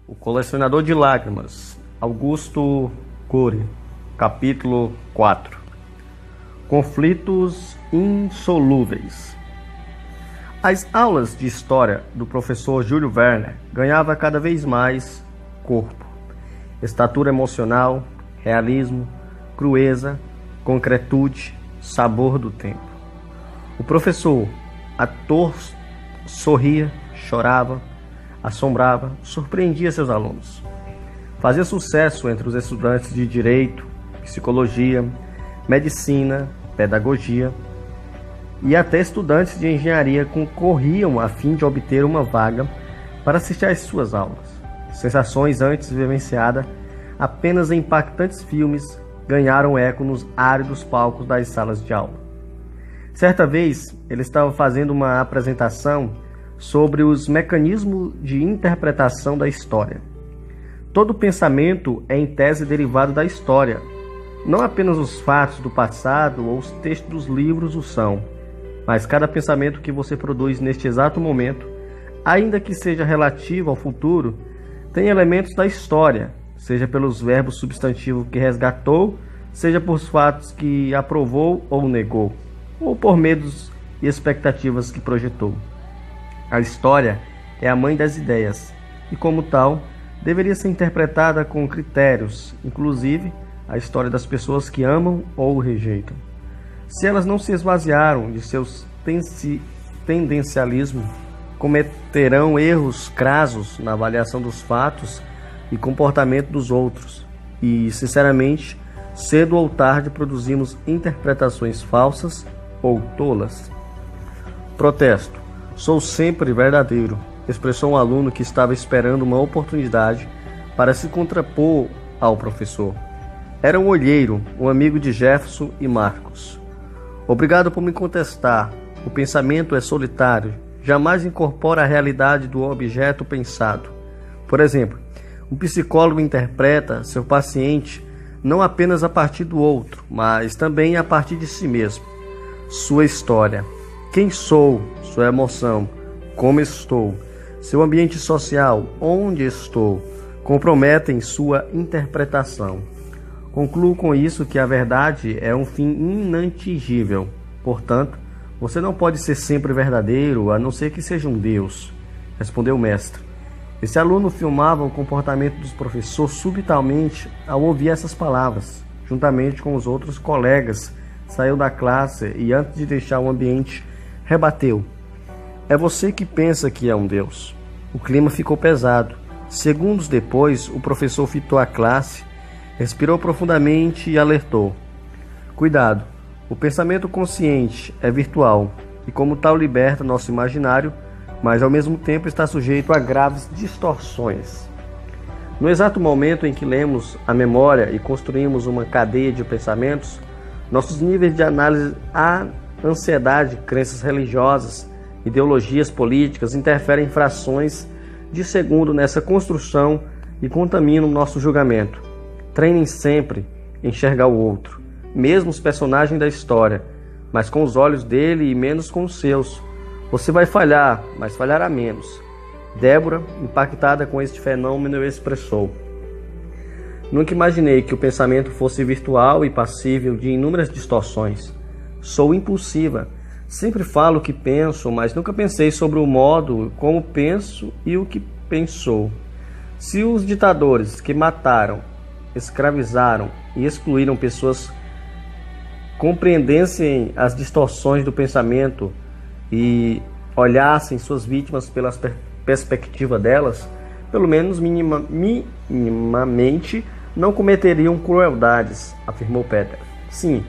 O Colecionador de Lágrimas, Augusto Cury, capítulo 4. Conflitos insolúveis. As aulas de história do professor Júlio Werner ganhavam cada vez mais corpo, estatura emocional, realismo, crueza, concretude, sabor do tempo. O professor, ator, sorria, chorava, assombrava, surpreendia seus alunos. Fazia sucesso entre os estudantes de Direito, Psicologia, Medicina, Pedagogia e até estudantes de Engenharia concorriam a fim de obter uma vaga para assistir às suas aulas. Sensações antes vivenciadas apenas em impactantes filmes ganharam eco nos áridos palcos das salas de aula. Certa vez, ele estava fazendo uma apresentação sobre os mecanismos de interpretação da história. Todo pensamento é em tese derivado da história. Não apenas os fatos do passado ou os textos dos livros o são, mas cada pensamento que você produz neste exato momento, ainda que seja relativo ao futuro, tem elementos da história, seja pelos verbos substantivos que resgatou, seja por fatos que aprovou ou negou, ou por medos e expectativas que projetou. A história é a mãe das ideias e, como tal, deveria ser interpretada com critérios, inclusive a história das pessoas que amam ou rejeitam. Se elas não se esvaziaram de seus tendencialismos, cometerão erros crassos na avaliação dos fatos e comportamento dos outros. E, sinceramente, cedo ou tarde produzimos interpretações falsas ou tolas. Protesto. Sou sempre verdadeiro, expressou um aluno que estava esperando uma oportunidade para se contrapor ao professor. Era um olheiro, um amigo de Jefferson e Marcos. Obrigado por me contestar. O pensamento é solitário, jamais incorpora a realidade do objeto pensado. Por exemplo, um psicólogo interpreta seu paciente não apenas a partir do outro, mas também a partir de si mesmo. Sua história. Quem sou, sua emoção, como estou, seu ambiente social, onde estou, comprometem sua interpretação. Concluo com isso que a verdade é um fim inatingível. Portanto, você não pode ser sempre verdadeiro, a não ser que seja um Deus, respondeu o mestre. Esse aluno filmava o comportamento dos professores subitamente ao ouvir essas palavras. Juntamente com os outros colegas, saiu da classe e, antes de deixar o ambiente, rebateu. É você que pensa que é um Deus. O clima ficou pesado. Segundos depois, o professor fitou a classe, respirou profundamente e alertou. Cuidado, o pensamento consciente é virtual e como tal liberta nosso imaginário, mas ao mesmo tempo está sujeito a graves distorções. No exato momento em que lemos a memória e construímos uma cadeia de pensamentos, nossos níveis de análise ansiedade, crenças religiosas, ideologias políticas interferem em frações de segundo nessa construção e contaminam nosso julgamento. Treinem sempre enxergar o outro, mesmo os personagens da história, mas com os olhos dele e menos com os seus. Você vai falhar, mas falhará menos. Débora, impactada com este fenômeno, expressou: Nunca imaginei que o pensamento fosse virtual e passível de inúmeras distorções. Sou impulsiva. Sempre falo o que penso, mas nunca pensei sobre o modo como penso e o que pensou. Se os ditadores que mataram, escravizaram e excluíram pessoas compreendessem as distorções do pensamento e olhassem suas vítimas pela perspectiva delas, pelo menos minimamente não cometeriam crueldades, afirmou Peter. Sim,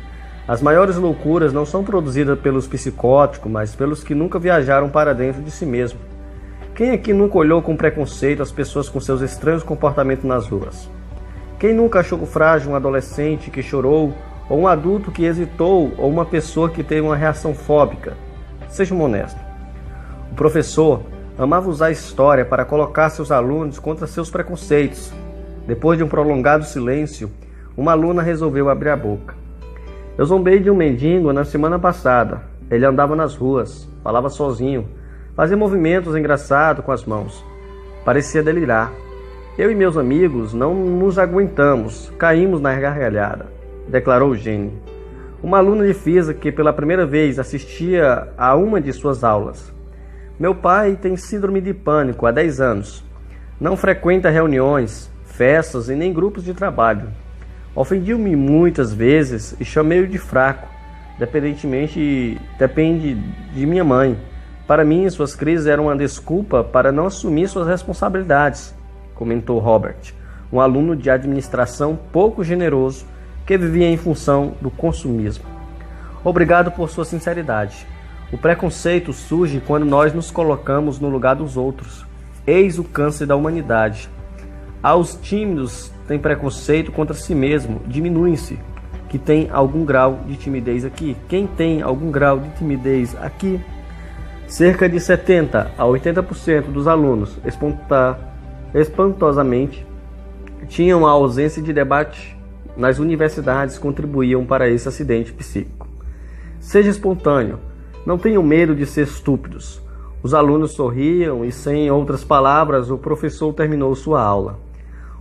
as maiores loucuras não são produzidas pelos psicóticos, mas pelos que nunca viajaram para dentro de si mesmo. Quem aqui nunca olhou com preconceito as pessoas com seus estranhos comportamentos nas ruas? Quem nunca achou frágil um adolescente que chorou, ou um adulto que hesitou, ou uma pessoa que teve uma reação fóbica? Seja honesto. O professor amava usar a história para colocar seus alunos contra seus preconceitos. Depois de um prolongado silêncio, uma aluna resolveu abrir a boca. Eu zombei de um mendigo na semana passada. Ele andava nas ruas, falava sozinho, fazia movimentos engraçados com as mãos. Parecia delirar. Eu e meus amigos não nos aguentamos, caímos na gargalhada, declarou Jenny, uma aluna de física que pela primeira vez assistia a uma de suas aulas. Meu pai tem síndrome de pânico há 10 anos. Não frequenta reuniões, festas e nem grupos de trabalho. Ofendi-me muitas vezes e chamei-o de fraco. Depende de minha mãe. Para mim, suas crises eram uma desculpa para não assumir suas responsabilidades, comentou Robert, um aluno de administração pouco generoso que vivia em função do consumismo. Obrigado por sua sinceridade. O preconceito surge quando nós nos colocamos no lugar dos outros. Eis o câncer da humanidade. Aos tímidos têm preconceito contra si mesmo, diminuem-se. Que tem algum grau de timidez aqui? Quem tem algum grau de timidez aqui? Cerca de 70 a 80% dos alunos, espantosamente, tinham a ausência de debate nas universidades contribuíam para esse acidente psíquico. Seja espontâneo, não tenham medo de ser estúpidos. Os alunos sorriam e, sem outras palavras, o professor terminou sua aula.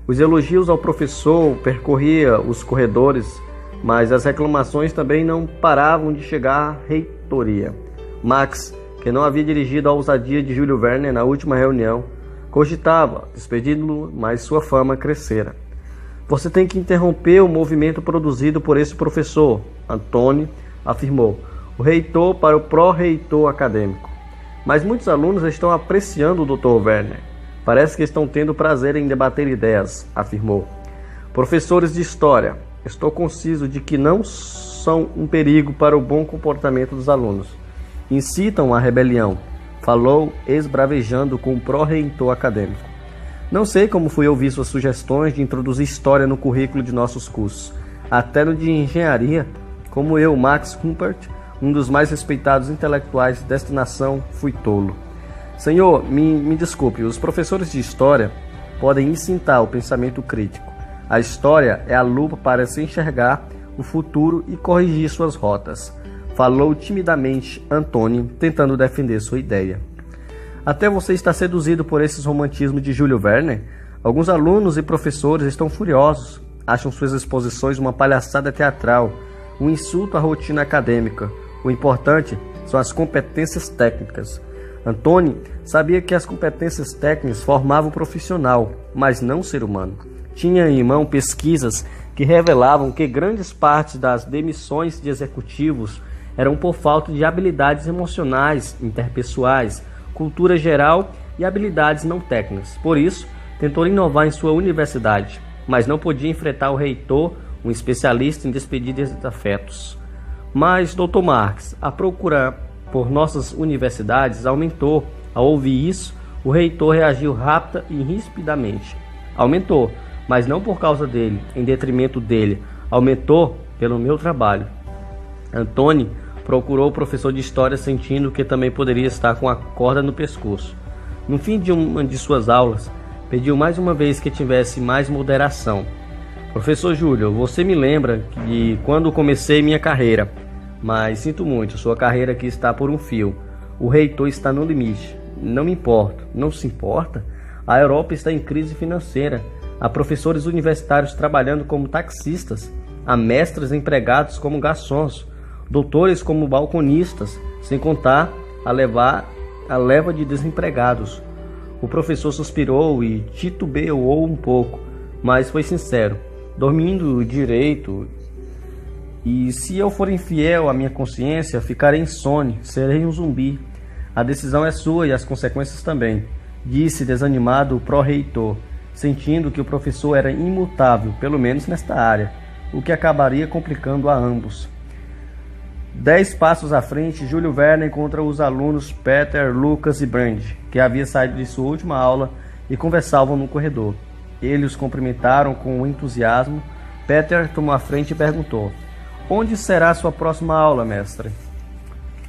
Os elogios ao professor percorriam os corredores, mas as reclamações também não paravam de chegar à reitoria. Max, que não havia dirigido a ousadia de Júlio Verne na última reunião, cogitava despedi-lo, mas sua fama crescera. Você tem que interromper o movimento produzido por esse professor, Antônio afirmou, o reitor para o pró-reitor acadêmico. Mas muitos alunos estão apreciando o Dr. Werner. Parece que estão tendo prazer em debater ideias, afirmou. Professores de história, estou conciso de que não são um perigo para o bom comportamento dos alunos. Incitam a rebelião, falou esbravejando com o pró-reitor acadêmico. Não sei como fui ouvir suas sugestões de introduzir história no currículo de nossos cursos. Até no de engenharia, como eu, Max Humpert, um dos mais respeitados intelectuais desta nação, fui tolo. Senhor, me desculpe, os professores de história podem incitar o pensamento crítico. A história é a lupa para se enxergar o futuro e corrigir suas rotas. Falou timidamente Antônio, tentando defender sua ideia. Até você está seduzido por esses romantismos de Júlio Verne? Alguns alunos e professores estão furiosos. Acham suas exposições uma palhaçada teatral, um insulto à rotina acadêmica. O importante são as competências técnicas. Antônio sabia que as competências técnicas formavam o profissional, mas não o ser humano. Tinha em mão pesquisas que revelavam que grandes partes das demissões de executivos eram por falta de habilidades emocionais, interpessoais, cultura geral e habilidades não técnicas. Por isso, tentou inovar em sua universidade, mas não podia enfrentar o reitor, um especialista em despedidas de afetos. Mas, Dr. Marx, a procura por nossas universidades aumentou. Ao ouvir isso, o reitor reagiu rápida e rispidamente. Aumentou, mas não por causa dele, em detrimento dele. Aumentou pelo meu trabalho. Antônio procurou o professor de história, sentindo que também poderia estar com a corda no pescoço. No fim de uma de suas aulas, pediu mais uma vez que tivesse mais moderação. Professor Júlio, você me lembra de quando comecei minha carreira, mas sinto muito, sua carreira aqui está por um fio. O reitor está no limite. Não me importo. Não se importa? A Europa está em crise financeira. Há professores universitários trabalhando como taxistas. Há mestres empregados como garçons. Doutores como balconistas, sem contar a leva de desempregados. O professor suspirou e titubeou um pouco, mas foi sincero. Dormindo direito, e se eu for infiel à minha consciência, ficarei insone, serei um zumbi. A decisão é sua e as consequências também, disse desanimado o pró-reitor, sentindo que o professor era imutável, pelo menos nesta área, o que acabaria complicando a ambos. 10 passos à frente, Júlio Verne encontra os alunos Peter, Lucas e Brand, que havia saído de sua última aula e conversavam no corredor. Eles os cumprimentaram com entusiasmo. Peter tomou a frente e perguntou: onde será a sua próxima aula, mestre?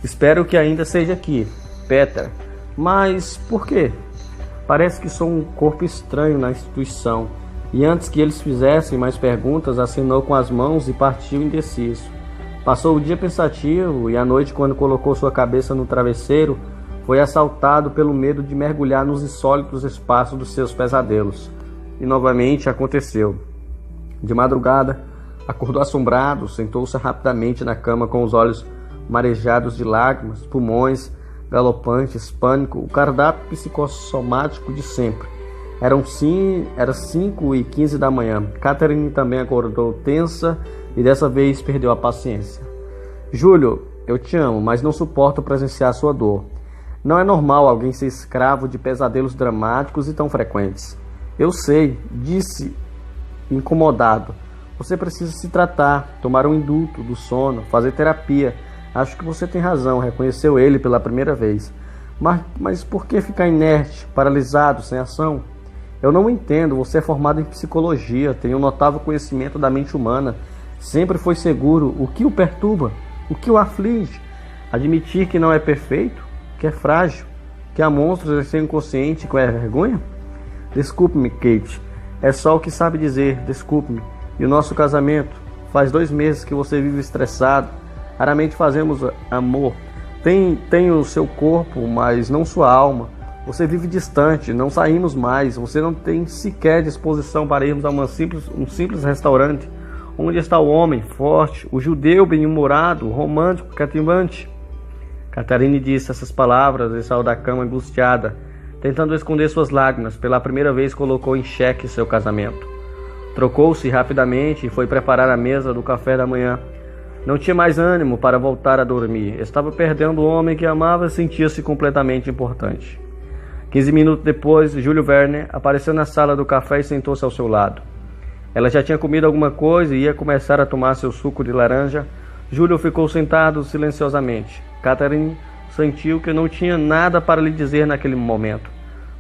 Espero que ainda seja aqui, Peter. Mas por quê? Parece que sou um corpo estranho na instituição. E antes que eles fizessem mais perguntas, acenou com as mãos e partiu indeciso. Passou o dia pensativo e à noite, quando colocou sua cabeça no travesseiro, foi assaltado pelo medo de mergulhar nos insólitos espaços dos seus pesadelos. e novamente aconteceu. De madrugada, acordou assombrado, sentou-se rapidamente na cama com os olhos marejados de lágrimas, pulmões galopantes, pânico, o cardápio psicossomático de sempre. Era 5h15 da manhã. Catherine também acordou tensa e dessa vez perdeu a paciência. Júlio, eu te amo, mas não suporto presenciar sua dor. Não é normal alguém ser escravo de pesadelos dramáticos e tão frequentes. Eu sei, disse incomodado. Você precisa se tratar, tomar um indulto do sono, fazer terapia. Acho que você tem razão, reconheceu ele pela primeira vez. Mas por que ficar inerte, paralisado, sem ação? Eu não entendo, você é formado em psicologia, tem um notável conhecimento da mente humana. Sempre foi seguro. O que o perturba? O que o aflige? Admitir que não é perfeito? Que é frágil? Que há monstros em seu inconsciente que é vergonha? Desculpe-me, Kate. É só o que sabe dizer, desculpe-me. E o nosso casamento? Faz 2 meses que você vive estressado. Raramente fazemos amor. Tem o seu corpo, mas não sua alma. Você vive distante, não saímos mais. Você não tem sequer disposição para irmos a um simples restaurante. Onde está o homem forte, o judeu bem-humorado, romântico, cativante? Catherine disse essas palavras e saiu da cama angustiada, tentando esconder suas lágrimas. Pela primeira vez colocou em xeque seu casamento. Trocou-se rapidamente e foi preparar a mesa do café da manhã. Não tinha mais ânimo para voltar a dormir. Estava perdendo o homem que amava e sentia-se completamente importante. 15 minutos depois, Júlio Verne apareceu na sala do café e sentou-se ao seu lado. Ela já tinha comido alguma coisa e ia começar a tomar seu suco de laranja. Júlio ficou sentado silenciosamente. Catherine sentiu que não tinha nada para lhe dizer naquele momento.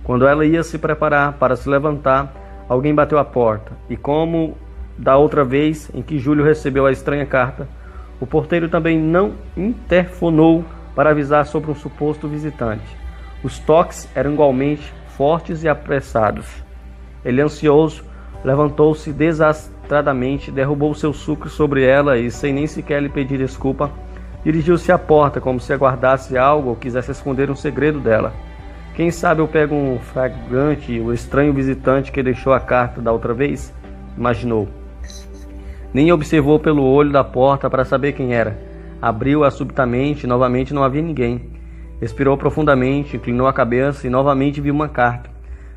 Quando ela ia se preparar para se levantar, alguém bateu à porta. E como da outra vez em que Júlio recebeu a estranha carta, o porteiro também não interfonou para avisar sobre um suposto visitante. Os toques eram igualmente fortes e apressados. Ele, ansioso, levantou-se desastradamente, derrubou seu suco sobre ela e, sem nem sequer lhe pedir desculpa, dirigiu-se à porta como se aguardasse algo ou quisesse esconder um segredo dela. Quem sabe eu pego um flagrante, o estranho visitante que deixou a carta da outra vez? Imaginou. Nem observou pelo olho da porta para saber quem era. Abriu-a subitamente e novamente não havia ninguém. Respirou profundamente, inclinou a cabeça e novamente viu uma carta.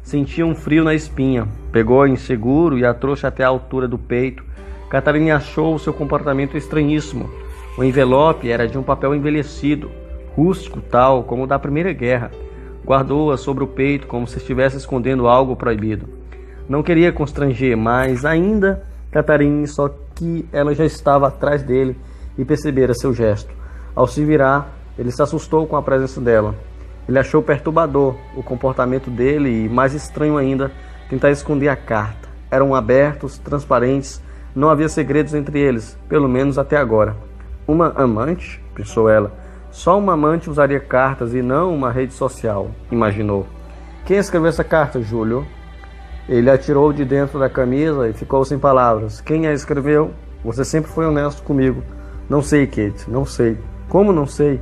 Sentia um frio na espinha. Pegou-a inseguro e a trouxe até a altura do peito. Catherine achou o seu comportamento estranhíssimo. O envelope era de um papel envelhecido, rústico tal como o da Primeira Guerra. Guardou-a sobre o peito como se estivesse escondendo algo proibido. Não queria constranger, mas ainda Catherine, só que ela já estava atrás dele e percebera seu gesto. Ao se virar, ele se assustou com a presença dela. Ele achou perturbador o comportamento dele e, mais estranho ainda, tentar esconder a carta. Eram abertos, transparentes, não havia segredos entre eles, pelo menos até agora. Uma amante? Pensou ela. Só uma amante usaria cartas e não uma rede social, imaginou. Quem escreveu essa carta, Júlio? Ele a tirou de dentro da camisa e ficou sem palavras. Quem a escreveu? Você sempre foi honesto comigo. Não sei, Kate, não sei. Como não sei?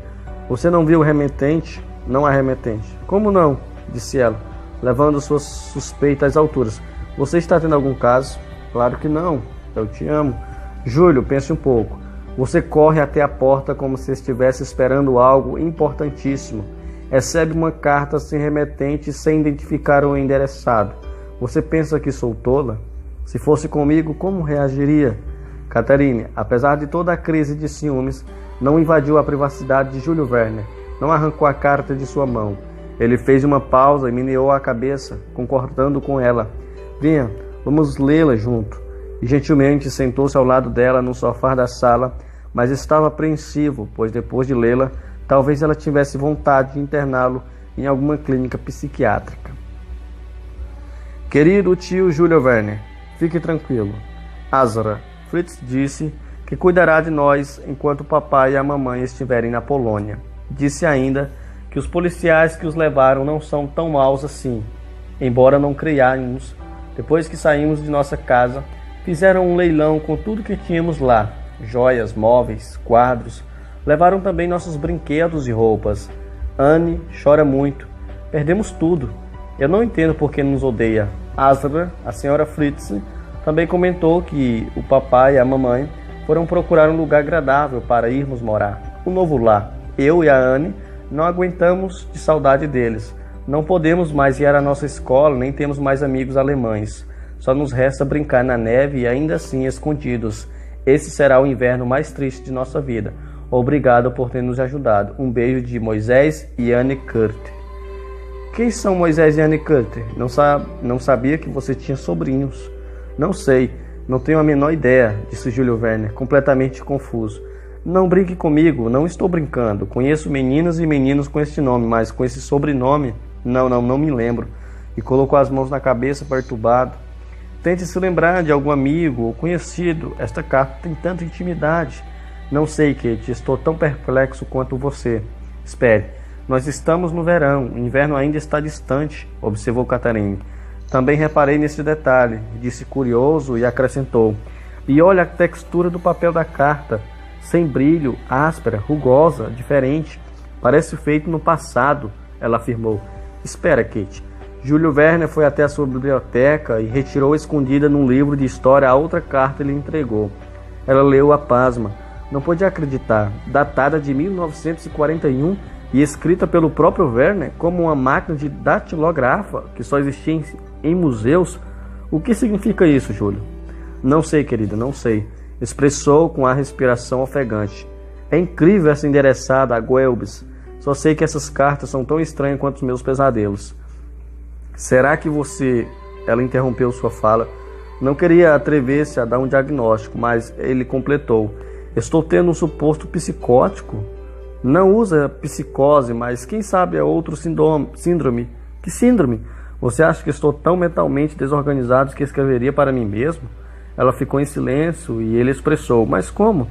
Você não viu o remetente? Não há remetente. Como não? Disse ela, levando suas suspeitas às alturas. Você está tendo algum caso? Claro que não. Eu te amo. Júlio, pense um pouco. Você corre até a porta como se estivesse esperando algo importantíssimo. Recebe uma carta sem remetente e sem identificar o endereçado. Você pensa que sou tola? Se fosse comigo, como reagiria? Catherine, apesar de toda a crise de ciúmes, não invadiu a privacidade de Júlio Verne. Não arrancou a carta de sua mão. Ele fez uma pausa e meneou a cabeça, concordando com ela. Venha, vamos lê-la junto. E gentilmente sentou-se ao lado dela no sofá da sala, mas estava apreensivo, pois depois de lê-la, talvez ela tivesse vontade de interná-lo em alguma clínica psiquiátrica. Querido tio Júlio Verne, fique tranquilo. Azra, Fritz disse que cuidará de nós enquanto o papai e a mamãe estiverem na Polônia. Disse ainda que os policiais que os levaram não são tão maus assim, embora não creiamos. Depois que saímos de nossa casa, fizeram um leilão com tudo que tínhamos lá, joias, móveis, quadros. Levaram também nossos brinquedos e roupas. Anne chora muito. Perdemos tudo. Eu não entendo por que nos odeia. Asra, a senhora Fritz, também comentou que o papai e a mamãe foram procurar um lugar agradável para irmos morar, um novo lar. Eu e a Anne não aguentamos de saudade deles. Não podemos mais ir à nossa escola, nem temos mais amigos alemães. Só nos resta brincar na neve e ainda assim escondidos. Esse será o inverno mais triste de nossa vida. Obrigado por ter nos ajudado. Um beijo de Moisés e Anne Kurt. Quem são Moisés e Anne Kurt? Não sabia que você tinha sobrinhos. Não sei, não tenho a menor ideia, disse Júlio Werner, completamente confuso. Não brinque comigo, não estou brincando. Conheço meninas e meninos com este nome, mas com esse sobrenome, não me lembro. E colocou as mãos na cabeça, perturbado. Tente se lembrar de algum amigo ou conhecido. Esta carta tem tanta intimidade. Não sei, Kate, estou tão perplexo quanto você. Espere, nós estamos no verão, o inverno ainda está distante, observou Catherine. Também reparei nesse detalhe, disse curioso e acrescentou. E olha a textura do papel da carta, sem brilho, áspera, rugosa, diferente. Parece feito no passado, ela afirmou. Espera, Kate. Júlio Werner foi até a sua biblioteca e retirou escondida num livro de história a outra carta e lhe entregou. Ela leu a pasma. Não podia acreditar. Datada de 1941 e escrita pelo próprio Werner como uma máquina de datilógrafa que só existia em museus. O que significa isso, Júlio? Não sei, querida, não sei. Expressou com a respiração ofegante. É incrível essa endereçada a Goebbels. Só sei que essas cartas são tão estranhas quanto os meus pesadelos. Será que você... Ela interrompeu sua fala. Não queria atrever-se a dar um diagnóstico, mas ele completou. Estou tendo um suposto psicótico. Não usa psicose, mas quem sabe é outro síndrome. Que síndrome? Você acha que estou tão mentalmente desorganizado que escreveria para mim mesmo? Ela ficou em silêncio e ele expressou. Mas como?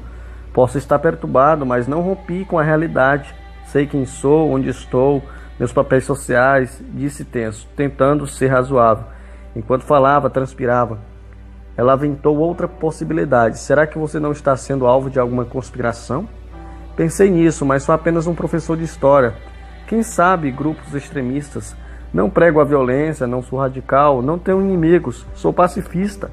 Posso estar perturbado, mas não rompi com a realidade. Sei quem sou, onde estou, meus papéis sociais, disse tenso, tentando ser razoável. Enquanto falava, transpirava. Ela aventou outra possibilidade. Será que você não está sendo alvo de alguma conspiração? Pensei nisso, mas sou apenas um professor de história. Quem sabe grupos extremistas? Não prego a violência, não sou radical, não tenho inimigos, sou pacifista.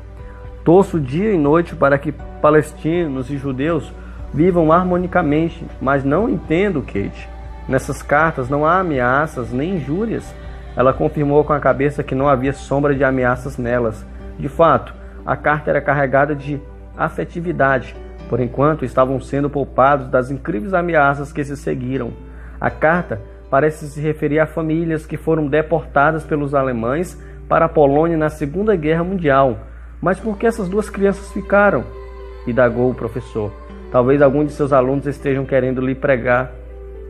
Torço dia e noite para que palestinos e judeus vivam harmonicamente, mas não entendo, Kate. Nessas cartas não há ameaças nem injúrias. Ela confirmou com a cabeça que não havia sombra de ameaças nelas. De fato, a carta era carregada de afetividade. Por enquanto, estavam sendo poupados das incríveis ameaças que se seguiram. A carta parece se referir a famílias que foram deportadas pelos alemães para a Polônia na Segunda Guerra Mundial. Mas por que essas duas crianças ficaram? Indagou o professor. Talvez algum de seus alunos estejam querendo lhe pregar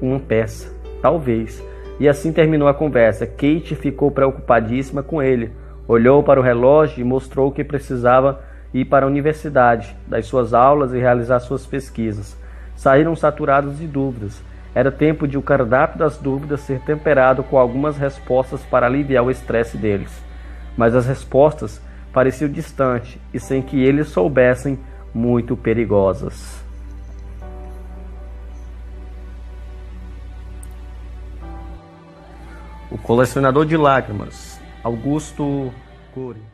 uma peça. Talvez. E assim terminou a conversa. Kate ficou preocupadíssima com ele. Olhou para o relógio e mostrou que precisava ir para a universidade, dar suas aulas e realizar suas pesquisas. Saíram saturados de dúvidas. Era tempo de o cardápio das dúvidas ser temperado com algumas respostas para aliviar o estresse deles. Mas as respostas pareciam distantes e, sem que eles soubessem, muito perigosas. O Colecionador de Lágrimas, Augusto Cury.